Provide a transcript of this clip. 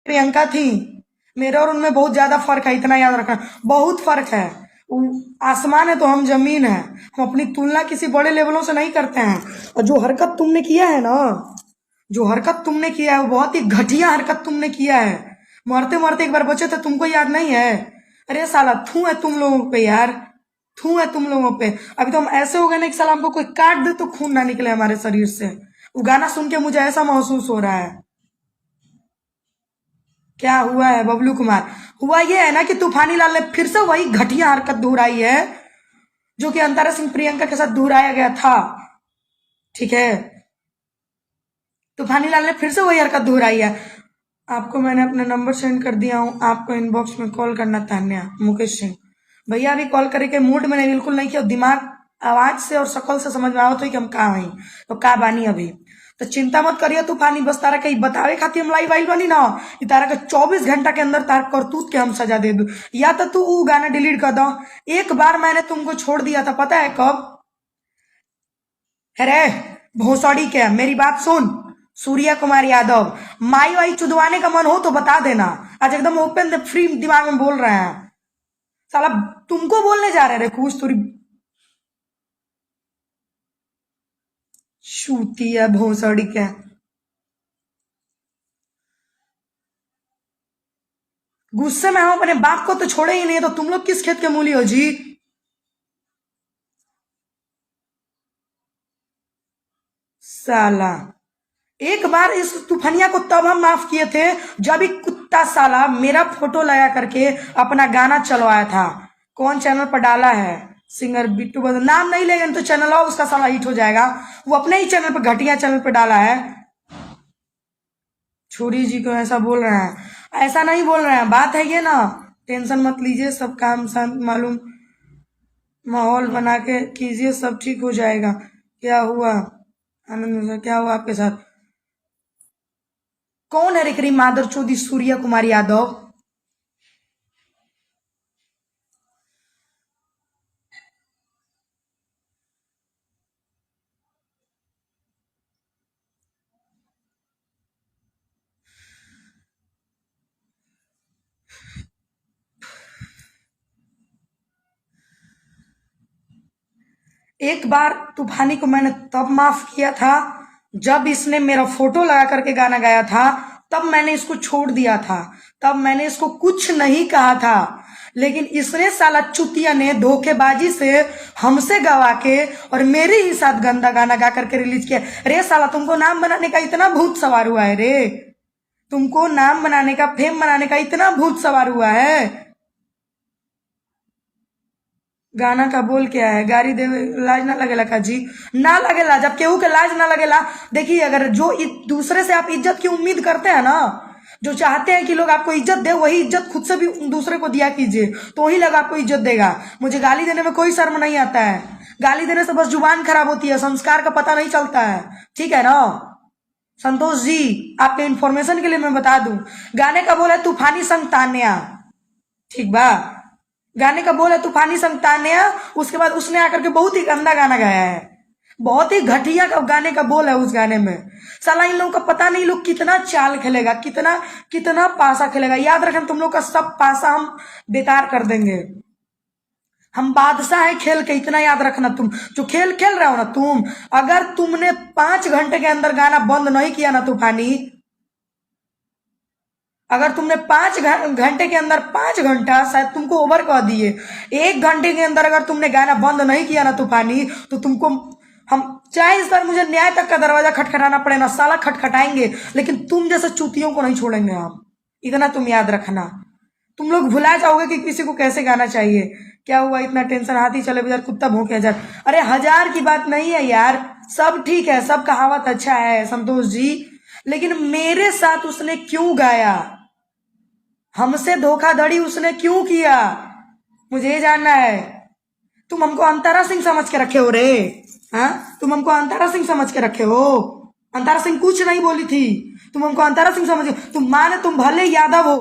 प्रियंका थी, मेरे और उनमें बहुत ज्यादा फर्क है, इतना याद रखना, बहुत फर्क है। वो आसमान है तो हम जमीन है। हम अपनी तुलना किसी बड़े लेवलों से नहीं करते हैं। और जो हरकत तुमने किया है ना, जो हरकत तुमने किया है वो बहुत ही घटिया हरकत तुमने किया है। मरते मरते एक बार बचे थे, तुमको याद नहीं है? अरे साला थू है तुम लोगों पे यार, थू है तुम लोगों पे। अभी तो हम ऐसे हो गए ना कि साला हमको कोई काट दे तो खून ना निकले हमारे शरीर से। वो गाना सुन के मुझे ऐसा महसूस हो रहा है। क्या हुआ है बबलू कुमार? हुआ ये है ना कि तूफानी लाल ने फिर से वही घटिया हरकत दोहराई है जो कि अंतरा सिंह प्रियंका के साथ दोहराया गया था। ठीक है, तूफानी लाल ने फिर से वही हरकत दोहराई है। आपको मैंने अपना नंबर सेंड कर दिया हूँ, आपको इनबॉक्स में कॉल करना तान्या। मुकेश सिंह भैया अभी कॉल करे के मूड में नहीं, बिल्कुल नहीं किया। दिमाग आवाज से और शक्ल से समझ में आवत हो कि हम का हई तो का बानी अभी। तो चिंता मत करिए तूफानी, बस तारा के बतावे खातिर हम लाइव आइल बनी ना कि तारा के 24 घंटा के अंदर तार करतूत के हम सजा दे दू। या तो तू वो गाना डिलीट कर दो। एक बार मैंने तुमको छोड़ दिया था, पता है कब? अरे भोसड़ी के, मेरी बात सुन। सूर्या कुमार यादव, माई वाई चुदवाने का मन हो तो बता देना। आज एकदम ओपन फ्री दिमाग में बोल रहे हैं। साला तुमको बोलने जा रहे रे कुछ थोड़ी। शूती है भोसड़ी के। गुस्से में हम अपने बाप को तो छोड़े ही नहीं, तो तुम लोग किस खेत के मूली हो जी? साला एक बार इस तूफानिया को तब हम माफ किए थे जब एक कुत्ता साला मेरा फोटो लगा करके अपना गाना चलवाया था। कौन चैनल पर डाला है? सिंगर बिट्टू बदल, नाम नहीं लेंगे तो चैनल हो उसका साला हिट हो जाएगा। वो अपने ही चैनल पर, घटिया चैनल पर डाला है। छोरी जी को ऐसा बोल रहे हैं, ऐसा नहीं बोल रहे हैं, बात है ये ना। टेंशन मत लीजिए, सब काम शांत मालूम, माहौल बना के कीजिए, सब ठीक हो जाएगा। क्या हुआ आनंद, क्या हुआ आपके साथ? कौन है रे मादर चौधरी सूर्या कुमार यादव? एक बार तूफानी को मैंने तब माफ किया था जब इसने मेरा फोटो लगा करके गाना गाया था। तब मैंने इसको छोड़ दिया था, तब मैंने इसको कुछ नहीं कहा था। लेकिन इसने साला चुतिया ने धोखेबाजी से हमसे गवा के और मेरे ही साथ गंदा गाना गा करके रिलीज किया। रे साला तुमको नाम बनाने का इतना भूत सवार हुआ है रे, तुमको नाम बनाने का, फेम बनाने का इतना भूत सवार हुआ है। गाना का बोल क्या है? गाड़ी दे लाज ना लगेला का जी? ना लगेला, जब केहू के लाज ना लगेला। देखिए अगर जो दूसरे से आप इज्जत की उम्मीद करते हैं ना, जो चाहते हैं कि लोग आपको इज्जत दे, वही इज्जत खुद से भी दूसरे को दिया कीजिए, तो ही लोग आपको इज्जत देगा। मुझे गाली देने में कोई शर्म नहीं आता है। गाली देने से बस जुबान खराब होती है, संस्कार का पता नहीं चलता है। ठीक है ना संतोष जी? आपके इंफॉर्मेशन के लिए मैं बता दूं, गाने का बोल है तूफानी संग तान्या। ठीक बा? गाने का बोल है तूफानी संग तान्या। उसके बाद उसने आकर के बहुत ही गंदा गाना गाया है, बहुत ही घटिया का गाने का बोल है उस गाने में। साला इन लोगों का पता नहीं लोग कितना चाल खेलेगा, कितना कितना पासा खेलेगा। याद रखना तुम लोग का सब पासा हम बेकार कर देंगे। हम बादशाह है खेल के, इतना याद रखना। तुम जो खेल खेल रहे हो ना, तुम अगर तुमने 5 घंटे के अंदर गाना बंद नहीं किया ना तूफानी, अगर तुमने 5 घंटे के अंदर, 5 घंटा शायद तुमको ओवर कर दिए, 1 घंटे के अंदर अगर तुमने गाना बंद नहीं किया ना तूफानी, तो तुमको हम चाहे इस बार मुझे न्याय तक का दरवाजा खटखटाना पड़े ना, साला खटखटाएंगे, लेकिन तुम जैसे चूतियों को नहीं छोड़ेंगे हम। इतना तुम याद रखना। तुम लोग भुला जाओगे कि किसी को कैसे गाना चाहिए। क्या हुआ इतना टेंशन? हाथी चले बाजार कुत्ता भौंके हजार। अरे हजार की बात नहीं है यार, सब ठीक है, सब कहावत अच्छा है संतोष जी, लेकिन मेरे साथ उसने क्यों गाया? हमसे धोखाधड़ी उसने क्यों किया? मुझे ये जानना है। तुम हमको अंतरा सिंह समझ के रखे हो रे? हाँ, तुम हमको अंतरा सिंह समझ के रखे हो? अंतरा सिंह कुछ नहीं बोली थी, तुम हमको अंतरा सिंह समझ, तुम माने तुम भले यादव हो,